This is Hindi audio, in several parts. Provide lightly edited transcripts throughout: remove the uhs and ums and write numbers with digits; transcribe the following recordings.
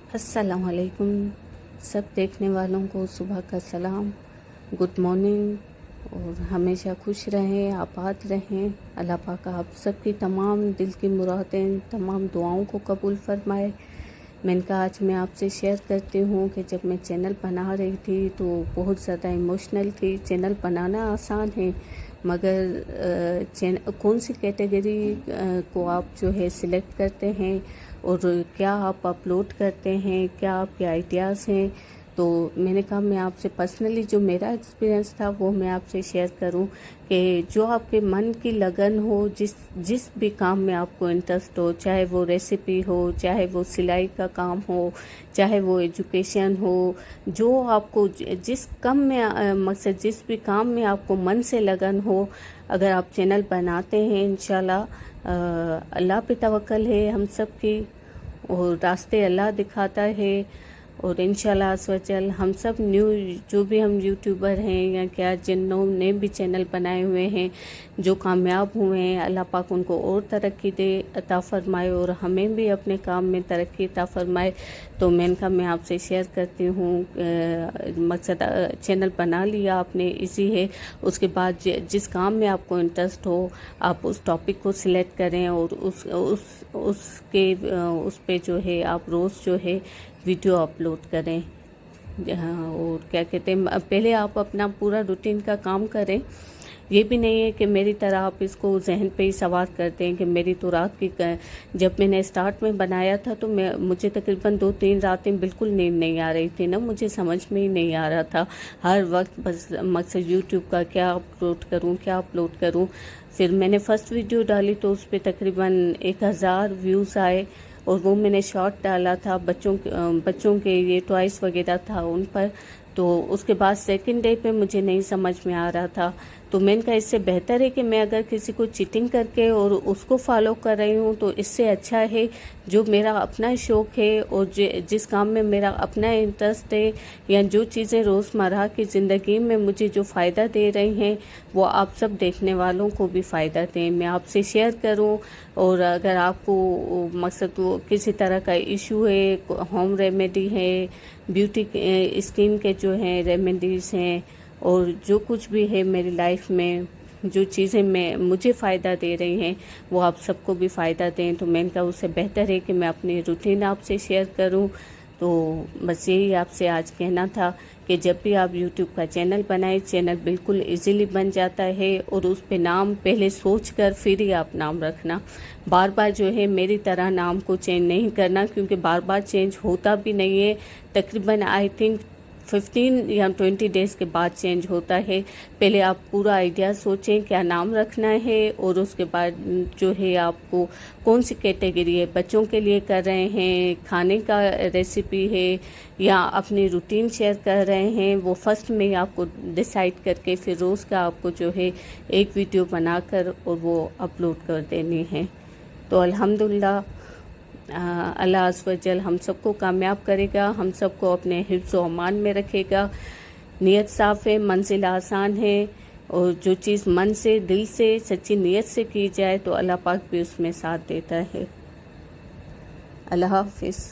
अस्सलाम वालेकुम। सब देखने वालों को सुबह का सलाम, गुड मॉर्निंग। और हमेशा खुश रहें, आबाद रहें। अल्लाह पाक आप सबकी तमाम दिल की मुरादें, तमाम दुआओं को कबूल फरमाए। मैंने कहा आज मैं आपसे शेयर करती हूँ कि जब मैं चैनल बना रही थी तो बहुत ज़्यादा इमोशनल थी। चैनल बनाना आसान है, मगर कौन सी कैटेगरी को आप जो है सिलेक्ट करते हैं और क्या आप अपलोड करते हैं, क्या आपके आइडियाज़ हैं। तो मैंने कहा मैं आपसे पर्सनली जो मेरा एक्सपीरियंस था वो मैं आपसे शेयर करूं कि जो आपके मन की लगन हो, जिस जिस भी काम में आपको इंटरेस्ट हो, चाहे वो रेसिपी हो, चाहे वो सिलाई का काम हो, चाहे वो एजुकेशन हो, जो आपको जिस काम में मकसद जिस भी काम में आपको मन से लगन हो, अगर आप चैनल बनाते हैं इंशाल्लाह अल्लाह पे तवक्कल है हम सब की, और रास्ते अल्लाह दिखाता है। और इंशाल्लाह अज़्वजल हम सब जो भी हम यूट्यूबर हैं या क्या जिन्हों ने भी चैनल बनाए हुए हैं, जो कामयाब हुए हैं, अल्लाह पाक उनको और तरक्की दे, अता फरमाए, और हमें भी अपने काम में तरक्की अता फरमाए। तो मैं आपसे शेयर करती हूँ, मकसद चैनल बना लिया आपने, इजी है। उसके बाद जिस काम में आपको इंटरेस्ट हो आप उस टॉपिक को सिलेक्ट करें और उस पे जो है आप रोज़ जो है वीडियो अपलोड करें। और क्या कहते हैं, पहले आप अपना पूरा रूटीन का काम करें। ये भी नहीं है कि मेरी तरह आप इसको जहन पे ही सवार करते हैं कि मेरी तो रात की जब मैंने स्टार्ट में बनाया था तो मुझे तकरीबन 2-3 रातें बिल्कुल नींद नहीं आ रही थी ना, मुझे समझ में ही नहीं आ रहा था। हर वक्त बस मकसद यूट्यूब का क्या अपलोड करूँ। फिर मैंने फर्स्ट वीडियो डाली तो उस पर तकरीबन 1000 व्यूज़ आए, और वो मैंने शॉर्ट डाला था बच्चों के ये टॉयस वगैरह था उन पर। तो उसके बाद सेकंड डे पे मुझे नहीं समझ में आ रहा था, तो मैंने कहा इससे बेहतर है कि मैं अगर किसी को चीटिंग करके और उसको फॉलो कर रही हूँ तो इससे अच्छा है जो मेरा अपना शौक़ है और जिस काम में मेरा अपना इंटरेस्ट है, या जो चीज़ें रोज़मर्रा की ज़िंदगी में मुझे जो फ़ायदा दे रही हैं वो आप सब देखने वालों को भी फ़ायदा दें, मैं आपसे शेयर करूं। और अगर आपको मकसद वो किसी तरह का इशू है, होम रेमेडी है, ब्यूटी स्किन के जो हैं रेमेडीज़ हैं, और जो कुछ भी है मेरी लाइफ में जो चीज़ें मुझे फ़ायदा दे रही हैं वो आप सबको भी फ़ायदा दें, तो मैंने कहा उससे बेहतर है कि मैं अपनी रूटीन आपसे शेयर करूं। तो बस यही आपसे आज कहना था कि जब भी आप YouTube का चैनल बनाएं, चैनल बिल्कुल इजीली बन जाता है, और उस पे नाम पहले सोच कर फिर ही आप नाम रखना। बार बार जो है मेरी तरह नाम को चेंज नहीं करना, क्योंकि बार बार चेंज होता भी नहीं है। तकरीबन आई थिंक 15 या 20 डेज़ के बाद चेंज होता है। पहले आप पूरा आइडिया सोचें क्या नाम रखना है, और उसके बाद जो है आपको कौन सी कैटेगरी है, बच्चों के लिए कर रहे हैं, खाने का रेसिपी है, या अपनी रूटीन शेयर कर रहे हैं, वो फर्स्ट में आपको डिसाइड करके फिर रोज़ का आपको जो है एक वीडियो बनाकर और वो अपलोड कर देनी है। तो अल्हम्दुलिल्लाह अल्लाह अज़्वजल हम सबको कामयाब करेगा, हम सबको अपने हिफ्ज़ व अमान में रखेगा। नीयत साफ़ है, मंजिल आसान है, और जो चीज़ मन से, दिल से, सच्ची नीयत से की जाए तो अल्लाह पाक भी उसमें साथ देता है। अल्लाह हाफ़िज़।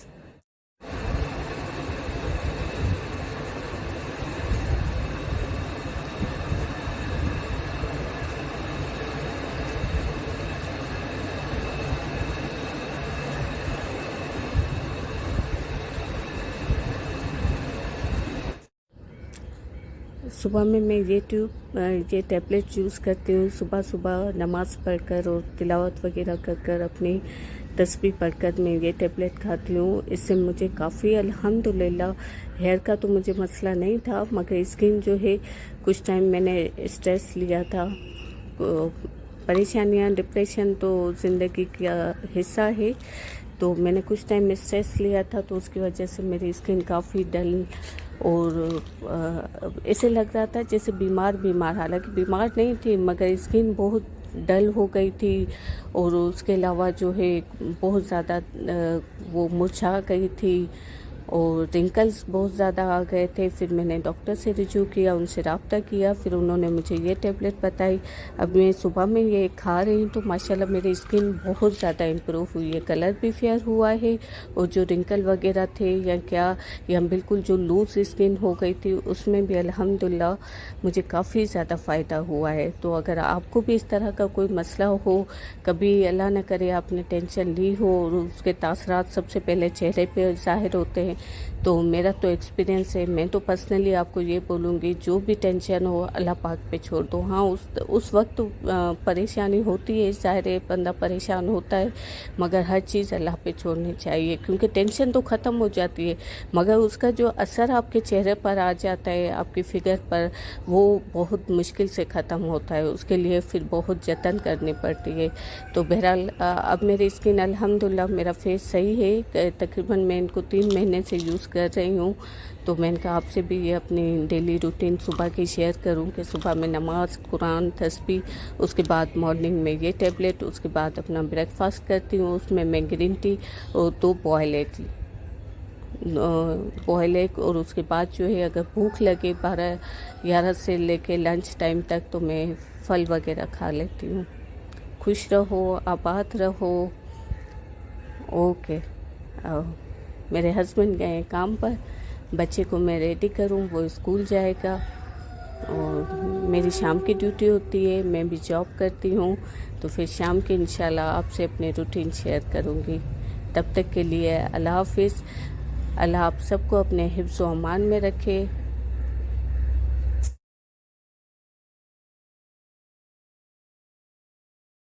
सुबह में मैं ये टैबलेट यूज़ करती हूँ। सुबह सुबह नमाज़ पढ़कर और तिलावत वगैरह कर कर अपनी तस्बीह पढ़कर मैं ये टैबलेट खाती हूँ। इससे मुझे काफ़ी अल्हम्दुलिल्लाह, हेयर का तो मुझे मसला नहीं था, मगर स्किन जो है कुछ टाइम मैंने स्ट्रेस लिया था। परेशानियाँ, डिप्रेशन तो ज़िंदगी का हिस्सा है, तो मैंने कुछ टाइम स्ट्रेस लिया था, तो उसकी वजह से मेरी स्किन काफ़ी डल और ऐसे लग रहा था जैसे बीमार, हालांकि बीमार नहीं थी, मगर स्किन बहुत डल हो गई थी। और उसके अलावा जो है बहुत ज़्यादा वो मुरझा गई थी। और रिंकल्स बहुत ज़्यादा आ गए थे। फिर मैंने डॉक्टर से रिव्यू किया, उनसे रब्ता किया, फिर उन्होंने मुझे ये टेबलेट बताई। अब मैं सुबह में ये खा रही हूँ तो माशाल्लाह मेरी स्किन बहुत ज़्यादा इम्प्रूव हुई है, कलर भी फेयर हुआ है, और जो रिंकल वगैरह थे या बिल्कुल जो लूज स्किन हो गई थी उसमें भी अल्हम्दुलिल्लाह मुझे काफ़ी ज़्यादा फ़ायदा हुआ है। तो अगर आपको भी इस तरह का कोई मसला हो, कभी अल्लाह न करे आपने टेंशन ली हो और उसके तासरात सबसे पहले चेहरे पे ज़ाहिर होते हैं, तो मेरा तो एक्सपीरियंस है, मैं तो पर्सनली आपको ये बोलूँगी जो भी टेंशन हो अल्लाह पाक पे छोड़ दो। हाँ, उस वक्त परेशानी होती है, ज़ाहिर है बंदा परेशान होता है, मगर हर चीज़ अल्लाह पे छोड़नी चाहिए, क्योंकि टेंशन तो ख़त्म हो जाती है मगर उसका जो असर आपके चेहरे पर आ जाता है, आपकी फिगर पर, वो बहुत मुश्किल से ख़त्म होता है। उसके लिए फिर बहुत जतन करनी पड़ती है। तो बहरहाल अब मेरी स्किन अल्हम्दुलिल्लाह, मेरा फेस सही है। तकरीबन मैं इनको 3 महीने से यूज़ कर रही हूँ। तो मैंने कहा आपसे भी ये अपनी डेली रूटीन सुबह की शेयर करूँ कि सुबह में नमाज, कुरान, तस्बीह, उसके बाद मॉर्निंग में ये टेबलेट, उसके बाद अपना ब्रेकफास्ट करती हूँ, उसमें मैं ग्रीन टी और 2 बॉयल एग, और उसके बाद जो है अगर भूख लगे 12-11 से लेके लंच टाइम तक तो मैं फल वगैरह खा लेती हूँ। खुश रहो, आबाद रहो। ओके। मेरे हस्बैंड गए हैं काम पर, बच्चे को मैं रेडी करूँ, वो स्कूल जाएगा, और मेरी शाम की ड्यूटी होती है, मैं भी जॉब करती हूँ, तो फिर शाम की इंशाल्लाह आपसे अपने रूटीन शेयर करूँगी। तब तक के लिए अल्लाह हाफिज़। अल्लाह आप सबको अपने हिफ्ज़ व अमान में रखे।